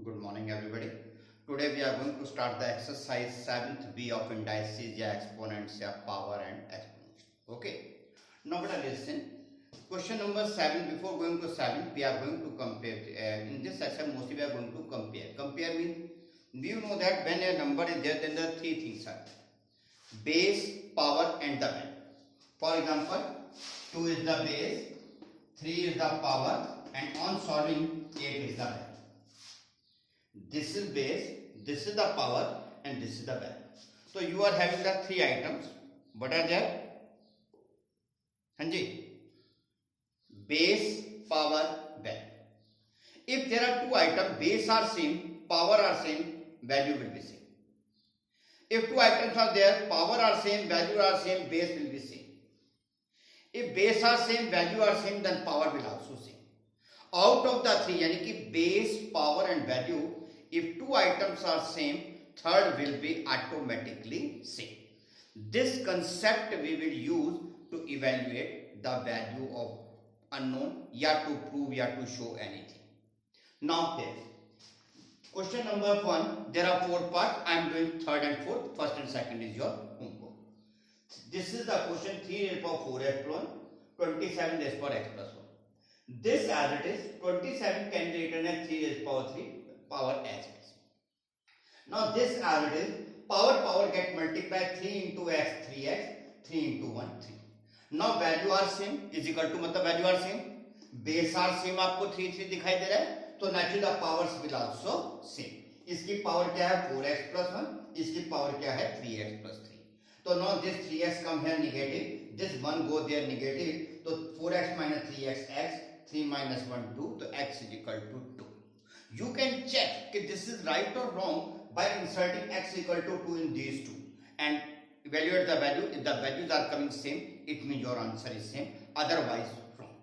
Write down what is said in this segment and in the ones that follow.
Good morning, everybody. Today we are going to start the exercise 7th B of indices, या exponents, या power and exponential. Okay. Now, better listen. Question number 7. Before going to 7, we are going to compare. In this session, mostly we are going to compare. Compare means you know that when a number is there, then the three things are base, power, and the value. For example, 2 is the base, 3 is the power, and on solving 8 is the value. This is base, this is the power, and this is the value. So you are having the three items. What are there? Hanji, base, power, value. If there are two items, base are same, power are same, value will be same. If two items are there, power are same, value are same, base will be same. If base are same, value are same, then power will also same. Out of the three, यानी कि base, power, and value, if two items are same, third will be automatically same. This concept we will use to evaluate the value of unknown, या to prove, या to show anything. Now here, question number 1, there are 4 parts. I am doing third and fourth. First and second is your homework. This is the question 3 raised power 4x plus 1, 27 raised power x plus 1. This as it is, 27 can be written as 3 raised power 3 power as it is. Now this as it is, power get multiplied 3 into x 3x, 3 into 1 3. Now value are same is equal to मतलब value are same, base are same आपको 3 3 दिखाई दे रहा है, तो naturally the powers will also same. इसकी power क्या है 4x plus 1, इसकी पावर क्या है 3x plus 3. तो now this 3x come here negative, this 1 go there negative, तो 4x minus 3x x, 3 minus 1 2, तो x is equal to 2. You can check कि this is right or wrong by inserting x equal to 2 in these two and evaluate the value. If the values are coming same, it means your answer is same, otherwise wrong.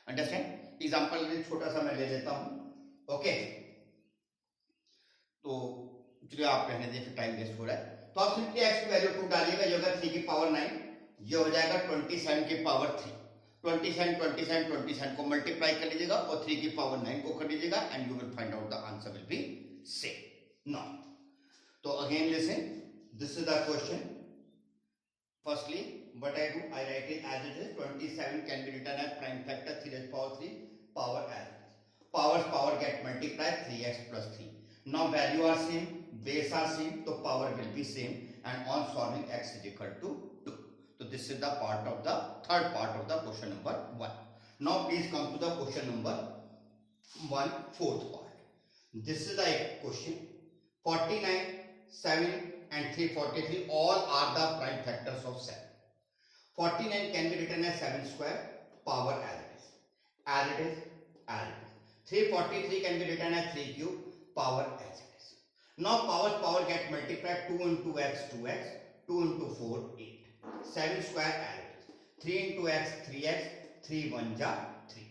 Understand? Example छोटा सा मैं ले लेता हूँ. Okay, तो चलिए आप कहने दे फिर टाइम वेस्ट हो रहा है, तो आप सिंपली x की वैल्यू 2 डालिएगा, ये होगा 3 की पावर 9, ये हो जाएगा 27 की पावर 3. 27 को मल्टीप्लाई कर लीजिएगा और 3 की पावर 9 को कर लीजिएगा and you will find out the answer will be same. Now, so again listen, this is the question. Firstly, what I do, I write it as it is. 27 can be written as prime factor 3 raised power 3 power as it is. Power get multiplied 3x plus 3. Now value are same, base are same, so power will be same, and on solving x is equal to 2. So this is the part of the third part of the question number 1. Now please come to the question number 1, fourth part. This is the question. 49, 7 and 343 all are the prime factors of 7. 49 can be written as 7 square power as it is. As it is, as it is. 343 can be written as 3 cube power as it is. Now power get multiplied 2 into x 2x, 2 into 4 8. 7 square as it is. 3 into x 3x, 3 1 ja 3.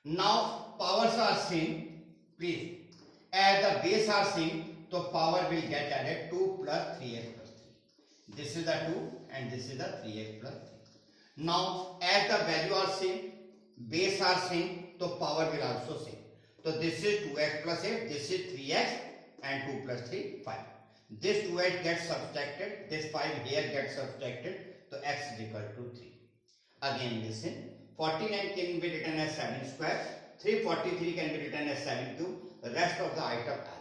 Now powers are same, please, as the base are same, so power will get added 2 plus 3x plus 3. This is the 2 and this is the 3x plus 3. Now as the value are same, base are same, so power will also same. So this is 2x plus 8, this is 3x and 2 plus 3 5. This 2x gets subtracted, this 5 here gets subtracted, so x is equal to 3. Again listen, 49 can be written as 7 square, 343 can be written as 7 cube, the rest of the item as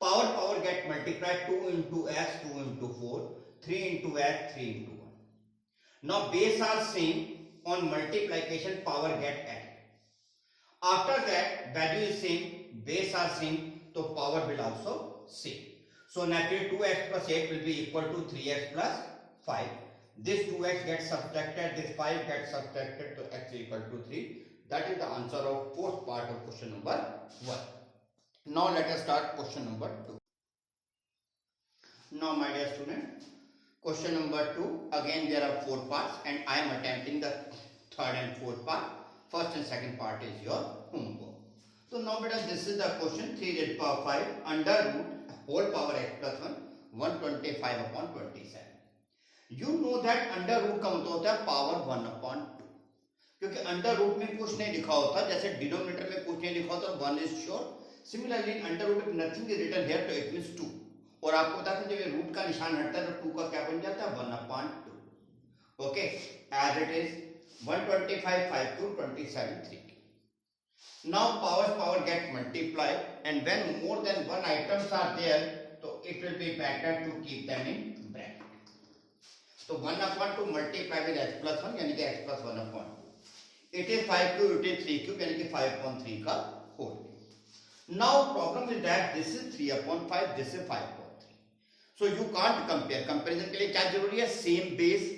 power get multiplied 2 into x 2 into 4, 3 into x 3 into 1. Now base are same, on multiplication power get added. After that value is same, base are same, so power will also same. So naturally 2x plus 8 will be equal to 3x plus 5. This 2x gets subtracted, this 5 gets subtracted, so x is equal to 3. That is the answer of fourth part of question number 1. Now let us start question number 2. Now my dear student, question number 2, again there are 4 parts and I am attempting the third and fourth part. First and second part is your homework. So now beta, this is the question 3 raised power 5 under root whole power x plus 1 125 upon 27. You know that under root का मतलब होता है power 1 upon 2. क्योंकि under root में कुछ नहीं लिखा होता, जैसे डिनोमिनेटर में कुछ नहीं लिखा होता, 1 is sure, similarly under root if nothing is written here तो इट मींस 2, और आपको बता दें जब ये रूट का निशान हटता है तो 2 का क्या बन जाता है 1/2. Okay, as it is 125 5 cube 27 3 cube. Now power get multiplied and when more than one items are there so it will be better to keep them in bracket. So 1/2 multiply with x plus 1 यानी कि x plus 1/2. It is 5 cube, it is 3 cube यानी कि 5/3 का whole cube. Now problem is that this is 3/5, this is 5/3. So you can't compare. Comparison के लिए क्या जरूरी है? Same base,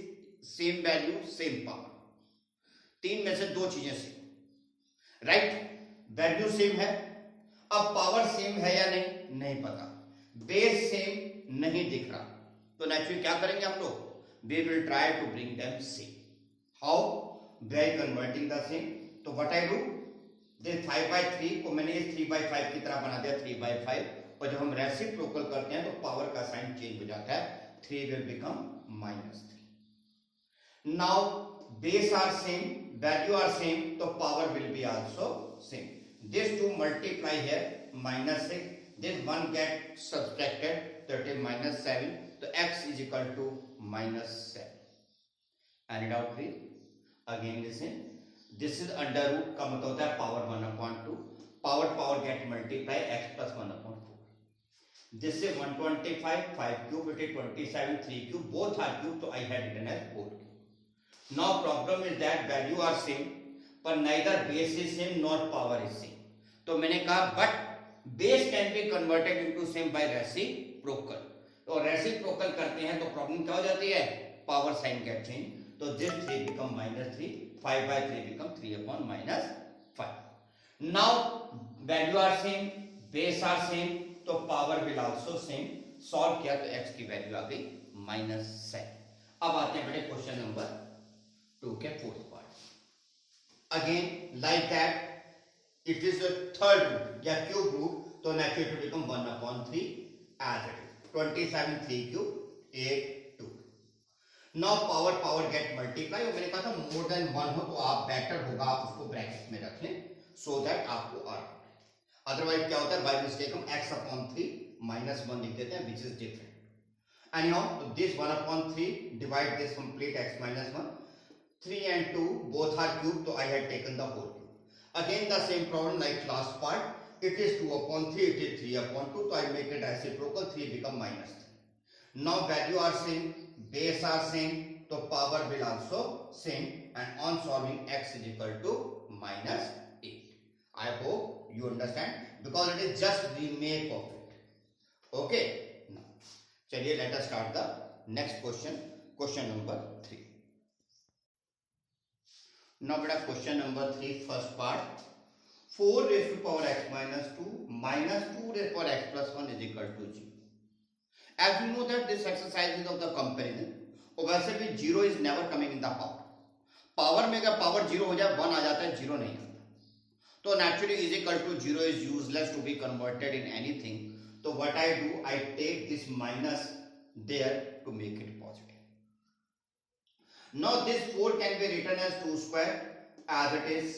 same value, same power. तीन में से दो चीजें सेम, राइट? वैल्यू सेम है, अब पावर सेम है या नहीं नहीं पता, बेस सेम नहीं दिख रहा, तो नेचुरली क्या करेंगे हम लोग? We will try to bring them same. How? By converting the same. तो व्हाट आई डू, दिस 5/3 को मैंने इस 3/5 की तरह बना दिया 3/5, और जब हम रेसिप्रोकल करते हैं तो पावर का साइन चेंज हो जाता है, 3 will become -3. Now base are same, value are same, so power will be also same. These two multiply here, -6, this one get subtracted, that is -7, so x is equal to -7. And it out clear? Again listen, this is under root का मतलब होता है power 1/2, power get multiply x plus 1/4. This is 125 5 cube, it is 27 3 cube, both are cube, so I had written as 4 cube. Now problem is that value are same, but neither base is same nor power is same. तो मैंने कहा but base can be converted into same by reciprocal. तो reciprocal करते हैं तो problem क्या हो जाती है? Power sign get change. तो this 3 become -3, 5/3 become 3/5. Now value are same, base are same, तो power will also same. Solve किया तो x की वैल्यू आ गई -7. अब आते हैं बेटे क्वेश्चन नंबर 2 के fourth part. Again like that it is the third root या क्यूब रूट, तो naturally it become 1/3 as it is 27 3 cube 8 2. Now power get multiply, और मैंने कहा था मोर देन 1 हो तो आप बेटर होगा आप उसको ब्रैकेट में रख लें सो दैट आपको आ रहा है. अदरवाइज क्या होता है बाय मिस्टेक हम x/3 -1 लिख देते हैं which is different. Anyhow, so this 1/3 divide this complete x minus 1. 3 and 2 both are cube, so I had taken the whole cube. Again the same problem like last part. It is 2/3, it is 3/2, so I make it reciprocal, 3 become -3. Now value are same, base are same, so power will also same, and on solving x is equal to -8. I hope you understand because it is just remake of it. Okay. चलिए let us start the next question, question number 3. Now बेटा question number 3 first part, 4 raised to power x minus 2 minus 2 raised to power x plus 1 is equal to 0. As you know that this exercise is of the comparison, और वैसे भी 0 is never coming in the power. Power में अगर power 0 हो जाए 1 आ जाता है, 0 नहीं आता. तो naturally is equal to 0 is useless to be converted in anything. So what I do, I take this minus there to make it positive. Now this 4 can be written as 2 square as it is.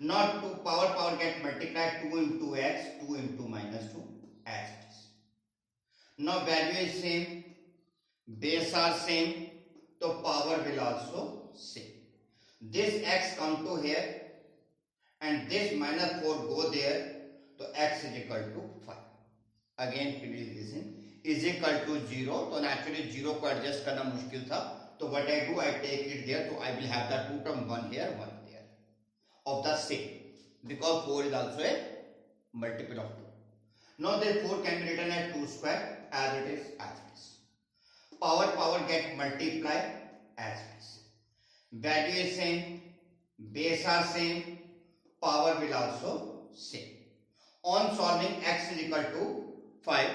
Now 2 power get multiplied 2 into x, 2 into -2 as it is. Now value is same, base are same, so power will also same. This x come to here and this -4 go there. तो x is equal to 5. Again please listen, is equal to 0, तो naturally 0 को adjust करना मुश्किल था, तो what I do, I take it there, so I will have the two term 1 here 1 there of the same, because 4 is also a multiple of 2. Now this 4 can be written as 2 square as it is. Power get multiplied as it is. Value is same, base are same, power will also same. On solving x is equal to 5,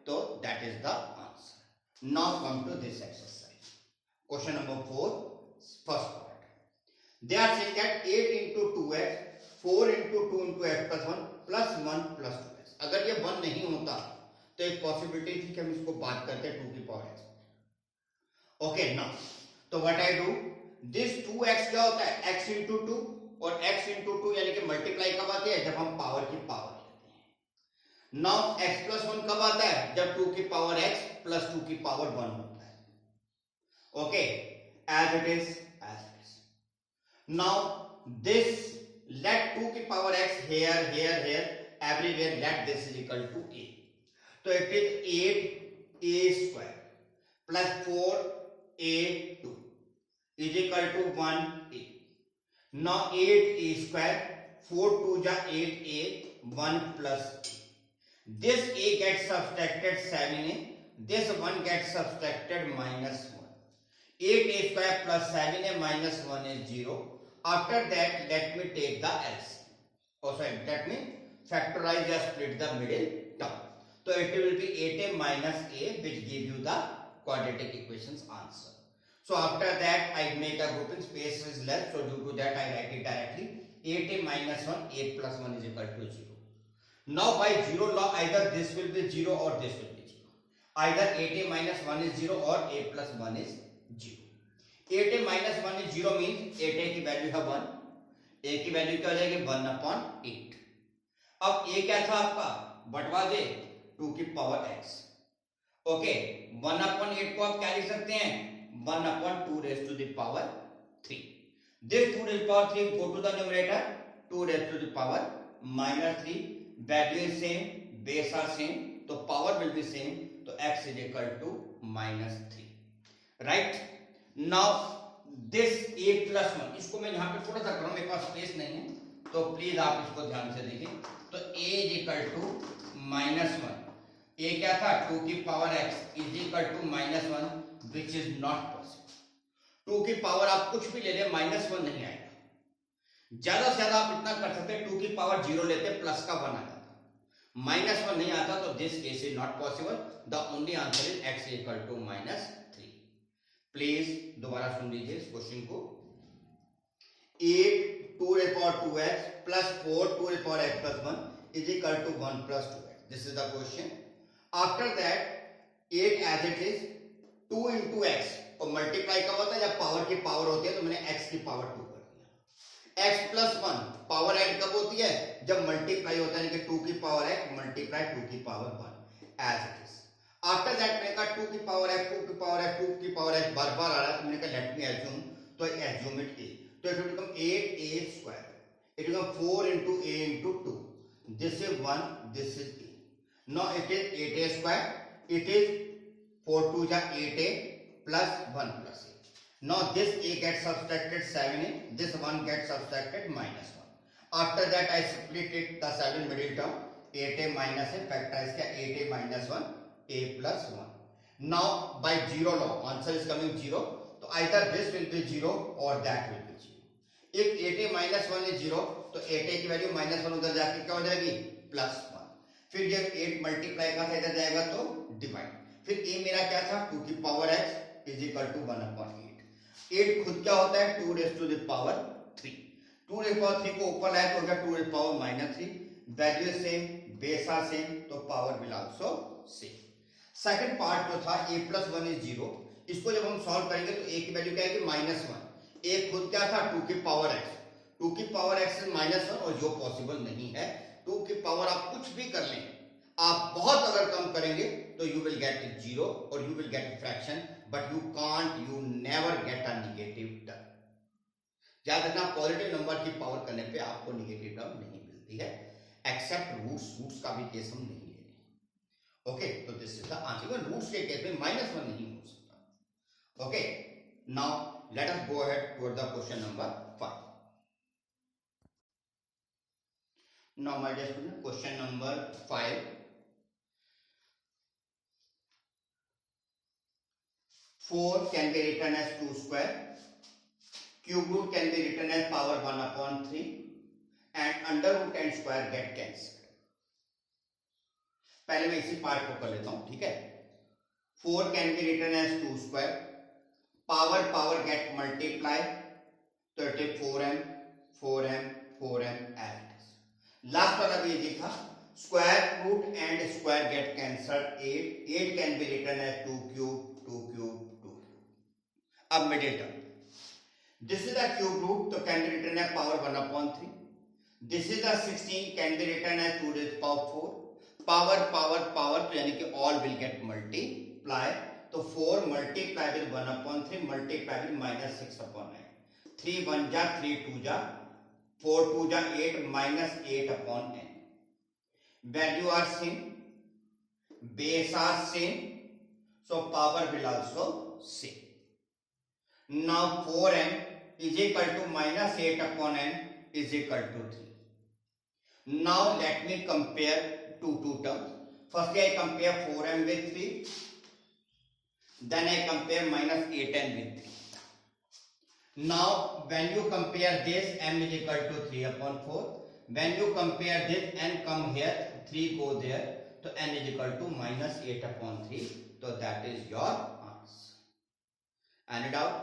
so that is the answer. Now come to this exercise. Question number 4, first part. They are saying that 8 into 2x, 4 into 2 into x plus 1 plus 1 plus 2x. अगर ये 1 नहीं होता तो एक possibility थी कि हम इसको बात करते हैं 2 की पावर x. Okay, now, तो what I do, this 2x क्या होता है? x into 2 और x into 2 यानी कि मल्टीप्लाई कब आती है? जब हम पावर की नाउ x प्लस 1 कब आता है? जब 2 की पावर x प्लस 2 की पावर 1 होता है. Okay, as it is. Now this, let 2 की power x here, everywhere, let this is equal to a. So it is 8a square plus 4a2 is equal to 1a. Now 8a square, 4 2 ja 8a, 1 plus a. This a gets subtracted 7a, this 1 gets subtracted minus 1. 8a square plus 7a minus 1 is 0. After that, let me take the LCM. Oh, sorry, let me factorize or split the middle term. So it will be 8a minus a, which give you the quadratic equations answer. So after that, I make a grouping, space is less, so due to that I write it directly. 8a minus 1, a plus 1 is equal to 0. Now by 0 law, either this will be 0 or this will be 0. Either 8a minus 1 is 0 or a plus 1 is 0. 8a minus 1 is 0 means 8a की value है 1, a की value क्या हो जाएगी 1/8. अब a क्या था आपका, बटवा दे 2 की पावर x. ओके, 1/8 को आप क्या लिख सकते हैं, 1/2 raised to the power 3. This 2 raised to the power 3 go to the numerator, 2 raised to the power -3. Value is same, base are same, तो power will be same, तो x is equal to -3. Right? Now this a plus 1, इसको मैं यहाँ पे थोड़ा सा कर रहा हूँ, मेरे पास स्पेस नहीं है, तो प्लीज आप इसको ध्यान से देखिए. तो a is equal to -1. a क्या था, 2 की power x is equal to -1, which is not possible. 2 की पावर आप कुछ भी ले ले, -1 नहीं आएगा. ज्यादा से ज्यादा आप इतना कर सकते हैं, 2 की पावर 0 लेते, प्लस का 1 आ जाता, -1 नहीं आता, तो this case is not possible. The only answer is x equal to -3. Please दोबारा सुन लीजिए इस क्वेश्चन को. 8 2 raised to the power 2x plus 4 2 raised to the power x plus 1 is equal to 1 plus 2x. This is the question. After that 8 as it is, 2 into x, और multiply कब होता है, जब पावर की power होती है, तो मैंने x की पावर 2 कर दिया. x plus 1 पावर ऐड कब होती है, जब मल्टीप्लाई होता है, यानी कि 2 की पावर x मल्टीप्लाई 2 की power 1 as it is. After that मैंने कहा 2 की पावर x 2 की पावर x 2 की पावर x बार बार आ रहा है, तो मैंने कहा लेट मी एज्यूम, तो एज्यूम इट a, तो it will become 8a square, it will become 4 into a into 2, this is 1, this is a. Now it is 8a square, it is 4 2 जा 8a plus 1 plus a. Now this a gets subtracted 7a, this 1 gets subtracted -1. after that I split it, the 7 middle term, 8a minus a, factorize किया 8a minus 1, a plus 1. Now by 0 law, answer is coming 0. तो either this will be 0 or that will be 0. If 8a minus 1 is 0, तो 8a की value -1 उधर जाके क्या हो जाएगी, +1. फिर जब 8 मल्टीप्लाई का इधर जाएगा तो डिवाइड. फिर a मेरा क्या था, 2 की power x is equal to 1/8. 8 खुद क्या होता है, 2 raised to the power 3. 2 raised to the power 3 को ऊपर लाए तो हो गया 2 raised to the power -3. Value same, base are same, तो power will also same. Second part जो था a plus 1 is 0, इसको जब हम सॉल्व करेंगे तो a की वैल्यू क्या है, -1. a खुद क्या था, 2 की पावर x, 2 की पावर x is -1, और जो पॉसिबल नहीं है. 2 की पावर आप कुछ भी कर लें, आप बहुत अगर कम करेंगे तो यू विल गेट 0 और you will get fraction, but you can't, you never get a negative term. याद रखना, पॉजिटिव नंबर की पावर करने पे आपको नेगेटिव टर्म नहीं मिलती है, एक्सेप्ट रूट्स का भी केस हम नहीं. ओके, तो this is the answer. Roots के केस में -1 नहीं हो सकता. Okay, now let us go ahead toward the question number 5. Now my dear student, question number 5. 4 can be written as 2 square, cube root can be written as power 1/3, and under root and square get cancelled. पहले मैं इसी part को कर लेता हूं, ठीक है. 4 can be written as 2 square, power get multiply, तो it is 4m 4m 4m as it is. Last वाला भी ये था, square root and square get cancelled. 8 can be written as 2 cube 2 cube 2 cube. अब middle term, this is the cube root, तो can be written as power 1/3. This is the 16 can be written as 2 raised to the power 4. Power तो यानी कि all will get multiply, तो 4 multiply with 1/3 multiply with -6/9, 3 1 जा 3 2 जा 4 2 जा 8 -8/n. Value are same, base are same, so power will also same. Now 4n is equal to -8/n is equal to 3. Now let me compare two terms. Firstly I compare 4m with 3, then I compare -8n with 3. Now when you compare this, m is equal to 3/4. When you compare this and come here, 3 go there, so n is equal to -8/3. So that is your answer. Any doubt?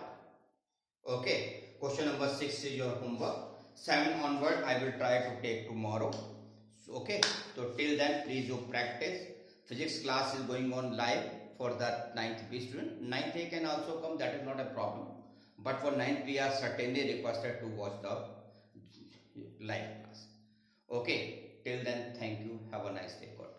Okay. Question number 6 is your homework. 7 onward I will try to take tomorrow. Okay. So till then please do practice. Physics class is going on live for the 9th B student. 9th A can also come, that is not a problem. But for 9th we are certainly requested to watch the live class. Okay. Till then, thank you. Have a nice day. God.